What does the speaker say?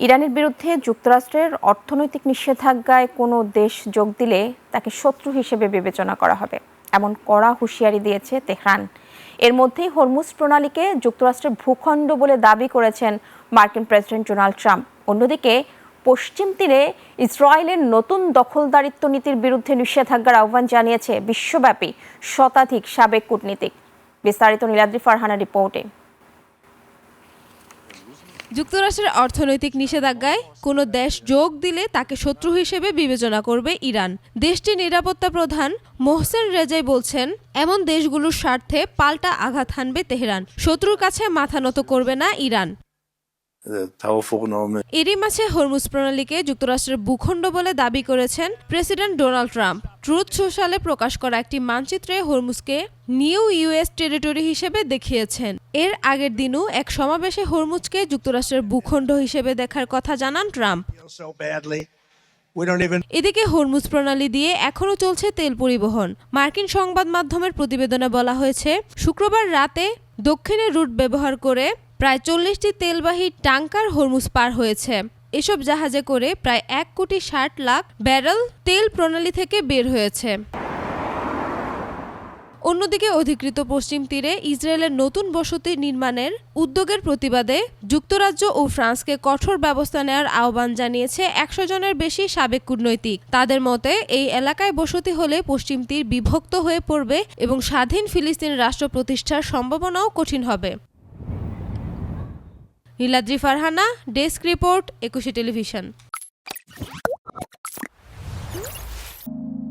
ইরানের বিরুদ্ধে যুক্তরাষ্ট্রের অর্থনৈতিক নিষেধাজ্ঞায় কোনো দেশ যোগ দিলে তাকে শত্রু হিসেবে বিবেচনা করা হবে, এমন কড়া হুঁশিয়ারি দিয়েছে তেহরান। এর মধ্যেই হরমুজ প্রণালীকে যুক্তরাষ্ট্রের ভূখণ্ড বলে দাবি করেছেন মার্কিন প্রেসিডেন্ট ডোনাল্ড ট্রাম্প। অন্যদিকে পশ্চিম তীরে ইসরায়েলের নতুন দখলদারিত্ব নীতির বিরুদ্ধে নিষেধাজ্ঞার আহ্বান জানিয়েছে বিশ্বব্যাপী শতাধিক সাবেক কূটনীতিক। বিস্তারিত নীলাদ্রি ফারহানা রিপোর্টে। যুক্তরাষ্ট্রের অর্থনৈতিক নিষেধাজ্ঞায় কোনো দেশ যোগ দিলে তাকে শত্রু হিসেবে বিবেচনা করবে ইরান। দেশটির নিরাপত্তা প্রধান মোহসেন রেজাই বলছেন, এমন দেশগুলোর স্বার্থে পাল্টা আঘাত হানবে তেহরান। শত্রুর কাছে মাথা নত করবে না ইরান। এরই মাঝে হরমুজ প্রণালীকে যুক্তরাষ্ট্রের ভূখণ্ড বলে দাবি করেছেন প্রেসিডেন্ট ডোনাল্ড ট্রাম্প। ট্রুথ সোশ্যালে প্রকাশ করা একটি মানচিত্রে হরমুজকে নিউ ইউএস টেরিটরি হিসেবে দেখিয়েছেন। এর আগের দিনও এক সমাবেশে হরমুজকে যুক্তরাষ্ট্রের ভূখণ্ড হিসেবে দেখার কথা জানান ট্রাম্প। এদিকে হরমুজ প্রণালী দিয়ে এখনও চলছে তেল পরিবহন। মার্কিন সংবাদ মাধ্যমের প্রতিবেদনে বলা হয়েছে, শুক্রবার রাতে দক্ষিণের রুট ব্যবহার করে প্রায় 40টি তেলবাহী ট্যাঙ্কার হরমুজ পার হয়েছে। এসব জাহাজে করে প্রায় 1,60,00,000 ব্যারেল তেল প্রণালী থেকে বের হয়েছে। অন্যদিকে অধিকৃত পশ্চিম তীরে ইসরায়েলের নতুন বসতি নির্মাণের উদ্যোগের প্রতিবাদে যুক্তরাজ্য ও ফ্রান্সকে কঠোর ব্যবস্থা নেওয়ার আহ্বান জানিয়েছে 100 জনের বেশি সাবেক কূটনৈতিক। তাদের মতে, এই এলাকায় বসতি হলে পশ্চিম তীর বিভক্ত হয়ে পড়বে এবং স্বাধীন ফিলিস্তিন রাষ্ট্র প্রতিষ্ঠার সম্ভাবনাও কঠিন হবে। Niladri Farhana, desk report, 21 television.